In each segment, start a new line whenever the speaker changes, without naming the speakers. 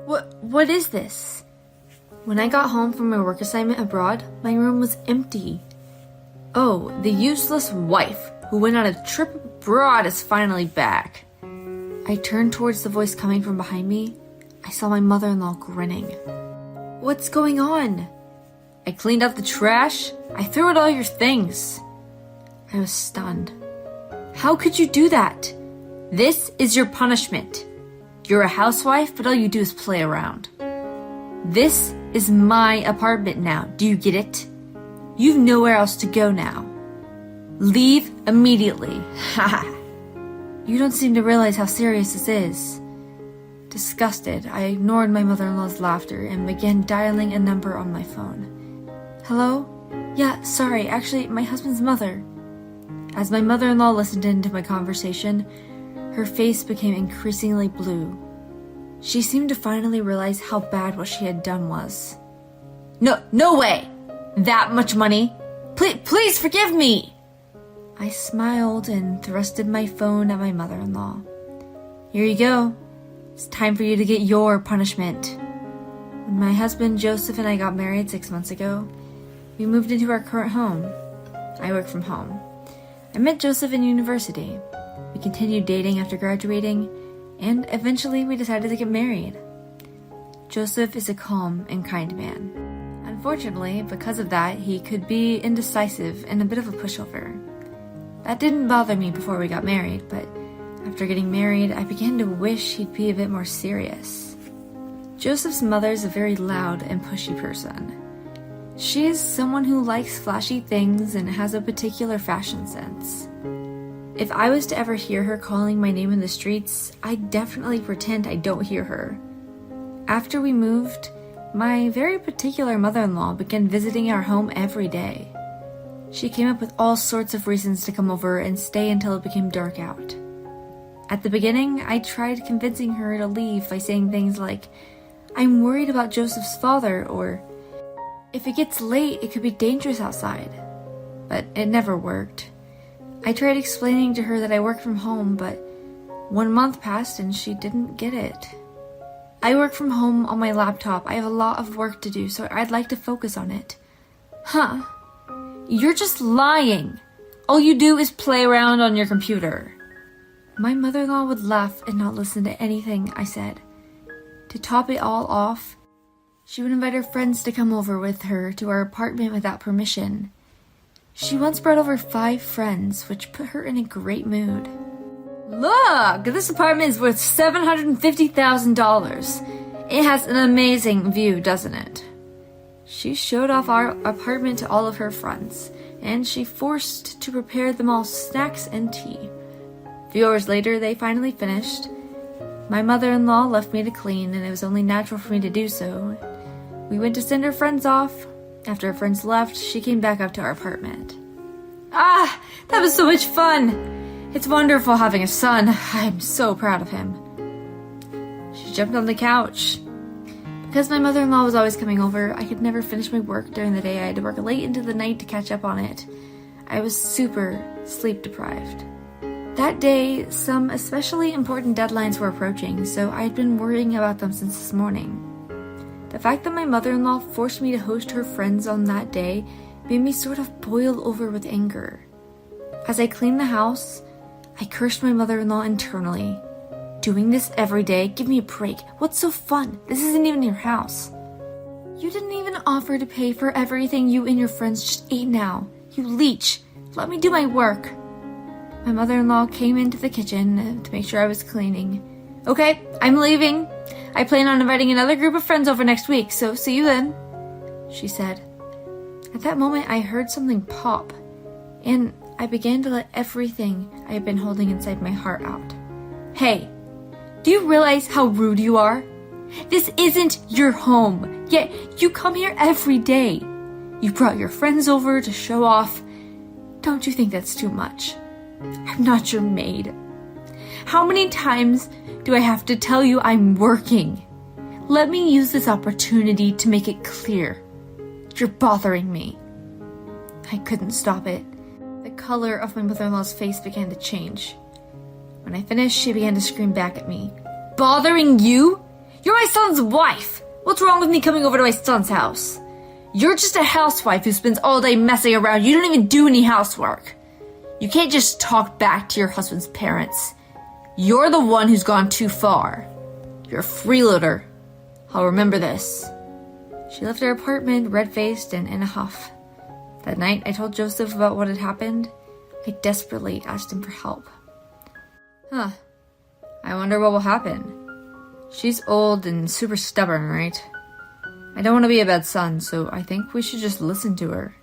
What is this? When I got home from my work assignment abroad, my room was empty. Oh, the useless wife who went on a trip abroad is finally back. I turned towards the voice coming from behind me. I saw my mother-in-law grinning. What's going on? I cleaned out the trash. I threw out all your things. I was stunned. How could you do that? This is your punishment. You're a housewife, but all you do is play around. This is my apartment now. Do you get it? You've nowhere else to go now. Leave immediately. Haha. You don't seem to realize how serious this is. Disgusted, I ignored my mother-in-law's laughter and began dialing a number on my phone. Hello? Yeah, sorry, actually, my husband's mother. As my mother-in-law listened into my conversation, her face became increasingly blue. She seemed to finally realize how bad what she had done was. No way! That much money? Please forgive me! I smiled and thrusted my phone at my mother-in-law. Here you go. It's time for you to get your punishment. When my husband Joseph and I got married 6 months ago, we moved into our current home. I work from home. I met Joseph in university. We continued dating after graduating, and eventually we decided to get married. Joseph is a calm and kind man. Unfortunately, because of that, he could be indecisive and a bit of a pushover. That didn't bother me before we got married, but after getting married, I began to wish he'd be a bit more serious. Joseph's mother is a very loud and pushy person. She is someone who likes flashy things and has a particular fashion sense. If I was to ever hear her calling my name in the streets, I'd definitely pretend I don't hear her. After we moved, my very particular mother-in-law began visiting our home every day. She came up with all sorts of reasons to come over and stay until it became dark out. At the beginning, I tried convincing her to leave by saying things like, "I'm worried about Joseph's father," or, "If it gets late, it could be dangerous outside." But it never worked. I tried explaining to her that I work from home, but 1 month passed and she didn't get it. I work from home on my laptop. I have a lot of work to do, so I'd like to focus on it. Huh. You're just lying. All you do is play around on your computer. My mother-in-law would laugh and not listen to anything I said. To top it all off, she would invite her friends to come over with her to our apartment without permission. She once brought over 5 friends, which put her in a great mood. Look, this apartment is worth $750,000. It has an amazing view, doesn't it? She showed off our apartment to all of her friends, and she forced to prepare them all snacks and tea. A few hours later, they finally finished. My mother-in-law left me to clean, and it was only natural for me to do so. We went to send her friends off. After her friends left, she came back up to our apartment. Ah, that was so much fun! It's wonderful having a son. I'm so proud of him. She jumped on the couch. Because my mother-in-law was always coming over, I could never finish my work during the day. I had to work late into the night to catch up on it. I was super sleep deprived. That day, some especially important deadlines were approaching, so I had been worrying about them since this morning. The fact that my mother-in-law forced me to host her friends on that day made me sort of boil over with anger. As I cleaned the house, I cursed my mother-in-law internally. Doing this every day? Give me a break. What's so fun? This isn't even your house. You didn't even offer to pay for everything you and your friends just ate now. You leech. Let me do my work. My mother-in-law came into the kitchen to make sure I was cleaning. Okay, I'm leaving. I plan on inviting another group of friends over next week, so see you then, she said. At that moment, I heard something pop, and I began to let everything I had been holding inside my heart out. Hey, do you realize how rude you are? This isn't your home, yet you come here every day. You brought your friends over to show off. Don't you think that's too much? I'm not your maid. How many times do I have to tell you I'm working? Let me use this opportunity to make it clear. You're bothering me. I couldn't stop it. The color of my mother-in-law's face began to change. When I finished, she began to scream back at me. Bothering you? You're my son's wife! What's wrong with me coming over to my son's house? You're just a housewife who spends all day messing around. You don't even do any housework. You can't just talk back to your husband's parents. You're the one who's gone too far. You're a freeloader. I'll remember this. She left her apartment red-faced and in a huff. That night, I told Joseph about what had happened. I desperately asked him for help. I wonder what will happen. She's old and super stubborn, right? I don't want to be a bad son, so I think we should just listen to her.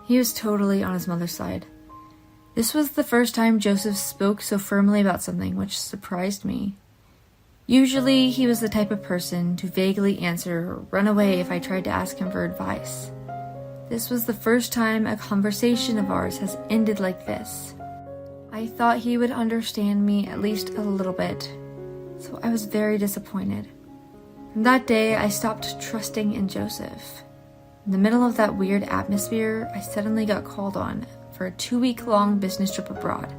He was totally on his mother's side. This was the first time Joseph spoke so firmly about something, which surprised me. Usually, he was the type of person to vaguely answer or run away if I tried to ask him for advice. This was the first time a conversation of ours has ended like this. I thought he would understand me at least a little bit, so I was very disappointed. From that day, I stopped trusting in Joseph. In the middle of that weird atmosphere, I suddenly got called on for a 2-week-long business trip abroad.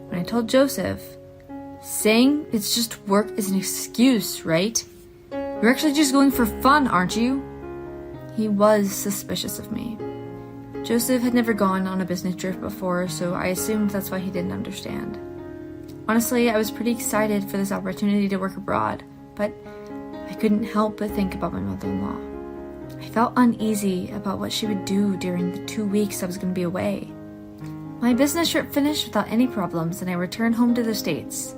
When I told Joseph, saying it's just work is an excuse, right? You're actually just going for fun, aren't you? He was suspicious of me. Joseph had never gone on a business trip before, so I assumed that's why he didn't understand. Honestly, I was pretty excited for this opportunity to work abroad, but I couldn't help but think about my mother-in-law. I felt uneasy about what she would do during the 2 weeks I was going to be away. My business trip finished without any problems, and I returned home to the States.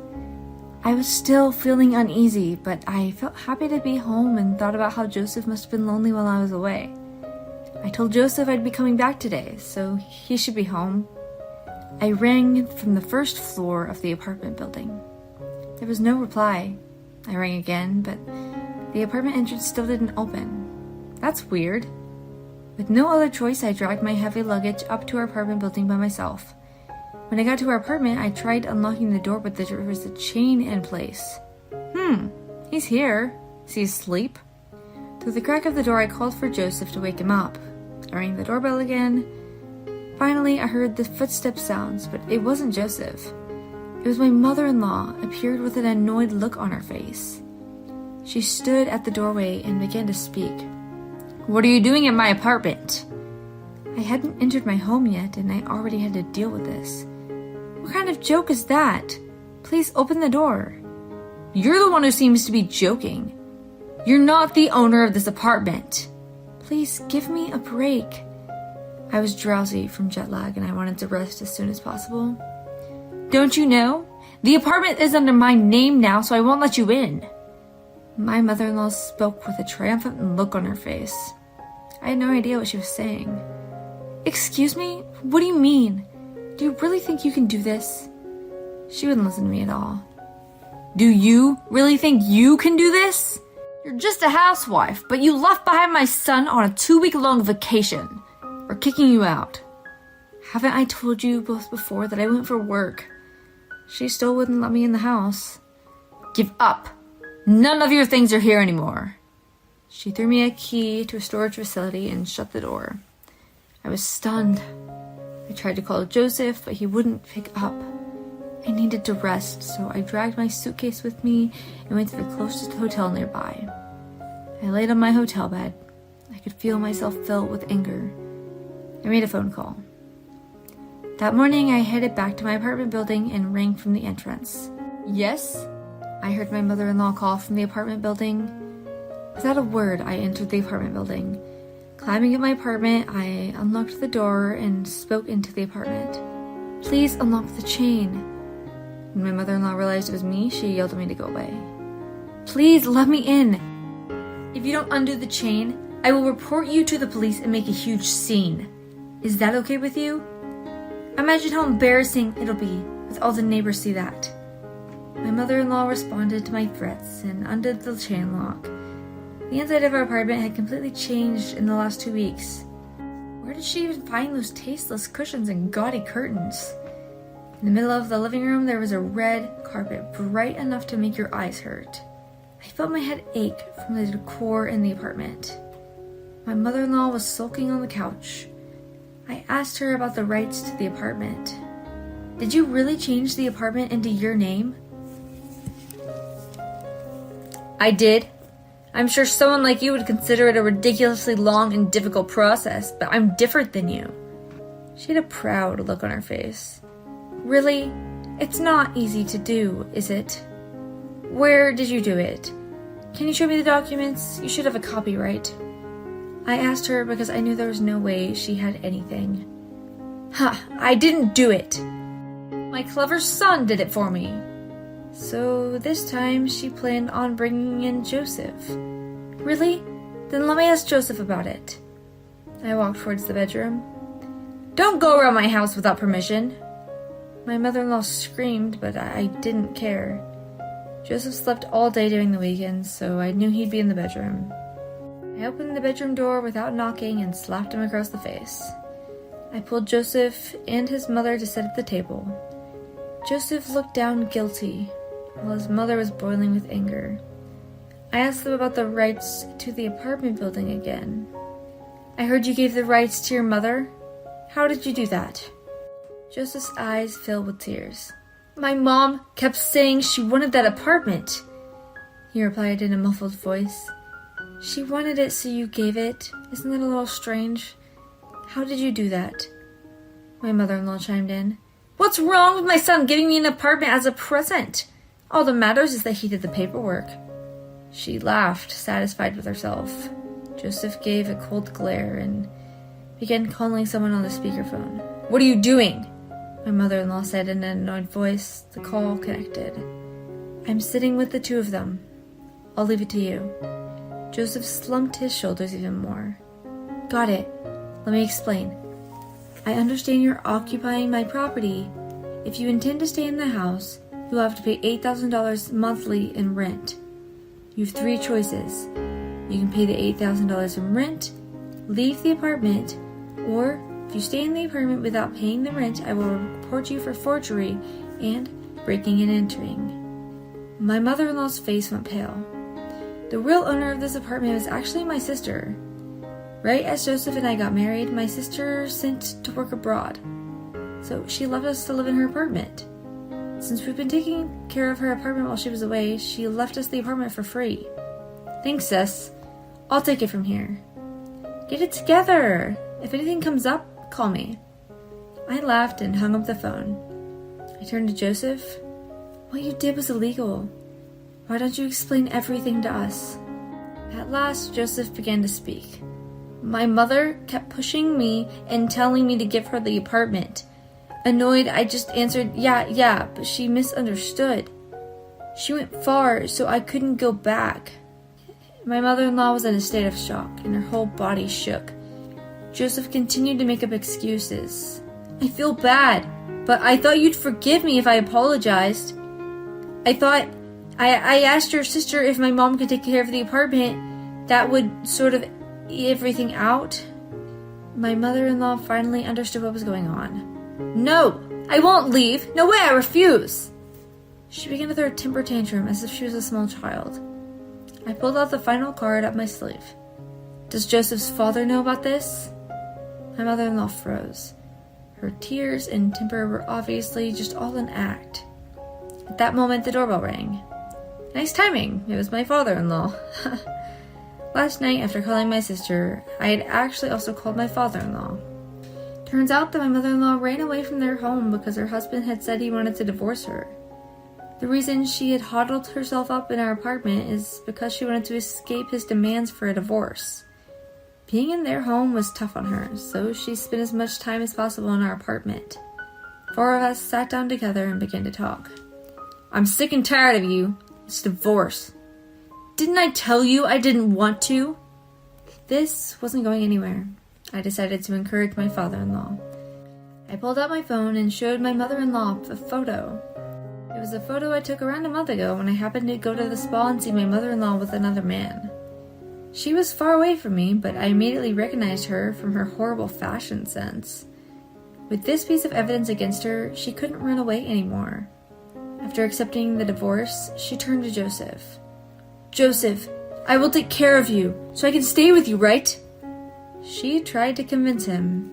I was still feeling uneasy, but I felt happy to be home and thought about how Joseph must have been lonely while I was away. I told Joseph I'd be coming back today, so he should be home. I rang from the first floor of the apartment building. There was no reply. I rang again, but the apartment entrance still didn't open. That's weird. With no other choice, I dragged my heavy luggage up to our apartment building by myself. When I got to our apartment, I tried unlocking the door, but there was a chain in place. He's here. Is he asleep? Through the crack of the door, I called for Joseph to wake him up. I rang the doorbell again. Finally, I heard the footstep sounds, but it wasn't Joseph. It was my mother-in-law, appeared with an annoyed look on her face. She stood at the doorway and began to speak. What are you doing in my apartment? I hadn't entered my home yet, and I already had to deal with this. What kind of joke is that? Please open the door. You're the one who seems to be joking. You're not the owner of this apartment. Please give me a break. I was drowsy from jet lag, and I wanted to rest as soon as possible. Don't you know? The apartment is under my name now, so I won't let you in. My mother-in-law spoke with a triumphant look on her face. I had no idea what she was saying. Excuse me? What do you mean? Do you really think you can do this? She wouldn't listen to me at all. Do you really think you can do this? You're just a housewife, but you left behind my son on a 2-week-long vacation. We're kicking you out. Haven't I told you both before that I went for work? She still wouldn't let me in the house. Give up. None of your things are here anymore. She threw me a key to a storage facility and shut the door. I was stunned. I tried to call Joseph, but he wouldn't pick up. I needed to rest, so I dragged my suitcase with me and went to the closest hotel nearby. I laid on my hotel bed. I could feel myself fill with anger. I made a phone call. That morning, I headed back to my apartment building and rang from the entrance. Yes? I heard my mother-in-law call from the apartment building. Without a word, I entered the apartment building. Climbing at my apartment, I unlocked the door and spoke into the apartment. Please unlock the chain. When my mother-in-law realized it was me, she yelled at me to go away. Please let me in. If you don't undo the chain, I will report you to the police and make a huge scene. Is that okay with you? Imagine how embarrassing it'll be with all the neighbors see that. My mother-in-law responded to my threats and undid the chain lock. The inside of our apartment had completely changed in the last 2 weeks. Where did she even find those tasteless cushions and gaudy curtains? In the middle of the living room, there was a red carpet bright enough to make your eyes hurt. I felt my head ache from the decor in the apartment. My mother-in-law was sulking on the couch. I asked her about the rights to the apartment. Did you really change the apartment into your name? I did. I'm sure someone like you would consider it a ridiculously long and difficult process, but I'm different than you. She had a proud look on her face. Really? It's not easy to do, is it? Where did you do it? Can you show me the documents? You should have a copy, right? I asked her because I knew there was no way she had anything. I didn't do it. My clever son did it for me. So this time she planned on bringing in Joseph. Really? Then let me ask Joseph about it. I walked towards the bedroom. Don't go around my house without permission. My mother-in-law screamed, but I didn't care. Joseph slept all day during the weekends, so I knew he'd be in the bedroom. I opened the bedroom door without knocking and slapped him across the face. I pulled Joseph and his mother to sit at the table. Joseph looked down guilty, while his mother was boiling with anger. I asked them about the rights to the apartment building again. I heard you gave the rights to your mother. How did you do that? Joseph's eyes filled with tears. My mom kept saying she wanted that apartment, he replied in a muffled voice. She wanted it, so you gave it. Isn't that a little strange? How did you do that? My mother-in-law chimed in. What's wrong with my son giving me an apartment as a present? All that matters is that he did the paperwork. She laughed, satisfied with herself. Joseph gave a cold glare and began calling someone on the speakerphone. What are you doing? My mother-in-law said in an annoyed voice. The call connected. I'm sitting with the two of them. I'll leave it to you. Joseph slumped his shoulders even more. Got it. Let me explain. I understand you're occupying my property. If you intend to stay in the house, you'll have to pay $8,000 monthly in rent. You have three choices. You can pay the $8,000 in rent, leave the apartment, or if you stay in the apartment without paying the rent, I will report you for forgery and breaking and entering. My mother-in-law's face went pale. The real owner of this apartment was actually my sister. Right as Joseph and I got married, my sister sent to work abroad. So she left us to live in her apartment. Since we've been taking care of her apartment while she was away, she left us the apartment for free. Thanks, sis. I'll take it from here. Get it together. If anything comes up, call me. I laughed and hung up the phone. I turned to Joseph. What you did was illegal. Why don't you explain everything to us? At last, Joseph began to speak. My mother kept pushing me and telling me to give her the apartment. Annoyed, I just answered, yeah, but she misunderstood. She went far, so I couldn't go back. My mother-in-law was in a state of shock, and her whole body shook. Joseph continued to make up excuses. I feel bad, but I thought you'd forgive me if I apologized. I asked your sister if my mom could take care of the apartment. That would sort of everything out. My mother-in-law finally understood what was going on. No, I won't leave. No way, I refuse. She began to throw a temper tantrum as if she was a small child. I pulled out the final card up my sleeve. Does Joseph's father know about this? My mother-in-law froze. Her tears and temper were obviously just all an act. At that moment, the doorbell rang. Nice timing. It was my father-in-law. Last night, after calling my sister, I had actually also called my father-in-law. Turns out that my mother-in-law ran away from their home because her husband had said he wanted to divorce her. The reason she had huddled herself up in our apartment is because she wanted to escape his demands for a divorce. Being in their home was tough on her, so she spent as much time as possible in our apartment. Four of us sat down together and began to talk. I'm sick and tired of you. It's divorce. Didn't I tell you I didn't want to? This wasn't going anywhere. I decided to encourage my father-in-law. I pulled out my phone and showed my mother-in-law a photo. It was a photo I took around a month ago when I happened to go to the spa and see my mother-in-law with another man. She was far away from me, but I immediately recognized her from her horrible fashion sense. With this piece of evidence against her, she couldn't run away anymore. After accepting the divorce, she turned to Joseph. Joseph, I will take care of you, so I can stay with you, right? She tried to convince him.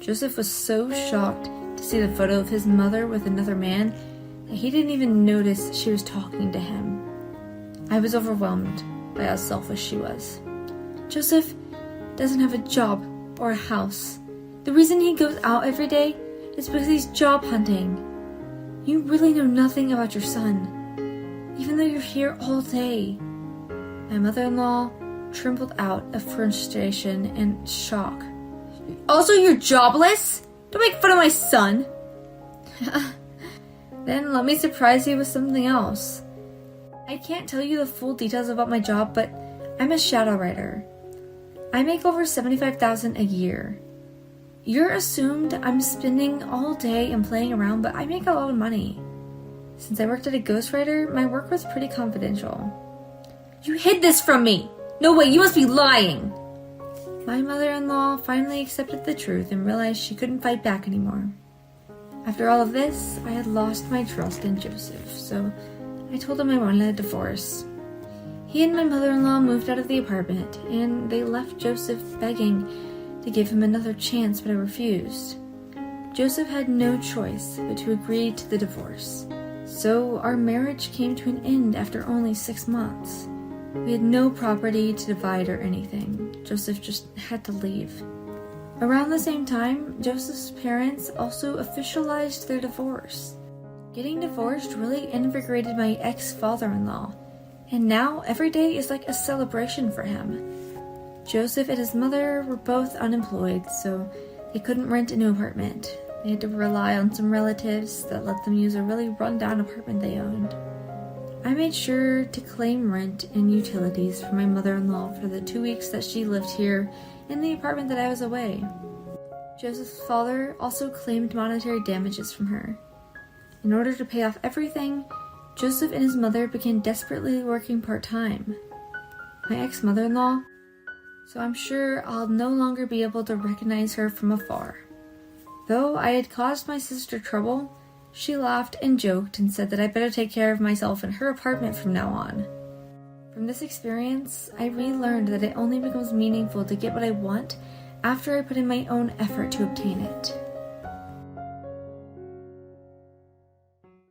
Joseph was so shocked to see the photo of his mother with another man that he didn't even notice she was talking to him. I was overwhelmed by how selfish she was. Joseph doesn't have a job or a house. The reason he goes out every day is because he's job hunting. You really know nothing about your son, even though you're here all day. My mother-in-law trembled out of frustration and shock. Also, you're jobless? Don't make fun of my son. Then let me surprise you with something else. I can't tell you the full details about my job, but I'm a shadow writer. I make over $75,000 a year. You're assumed I'm spending all day and playing around, but I make a lot of money. Since I worked at a ghostwriter, my work was pretty confidential. You hid this from me! No way, you must be lying! My mother-in-law finally accepted the truth and realized she couldn't fight back anymore. After all of this, I had lost my trust in Joseph, so I told him I wanted a divorce. He and my mother-in-law moved out of the apartment, and they left Joseph begging to give him another chance, but I refused. Joseph had no choice but to agree to the divorce. So our marriage came to an end after only 6 months. We had no property to divide or anything. Joseph just had to leave. Around the same time, Joseph's parents also officialized their divorce. Getting divorced really invigorated my ex-father-in-law, and now every day is like a celebration for him. Joseph and his mother were both unemployed, so they couldn't rent a new apartment. They had to rely on some relatives that let them use a really run-down apartment they owned. I made sure to claim rent and utilities for my mother-in-law for the 2 weeks that she lived here in the apartment that I was away. Joseph's father also claimed monetary damages from her. In order to pay off everything, Joseph and his mother began desperately working part-time. My ex-mother-in-law, so I'm sure I'll no longer be able to recognize her from afar. Though I had caused my sister trouble, she laughed and joked and said that I better take care of myself in her apartment from now on. From this experience, I relearned that it only becomes meaningful to get what I want after I put in my own effort to obtain it.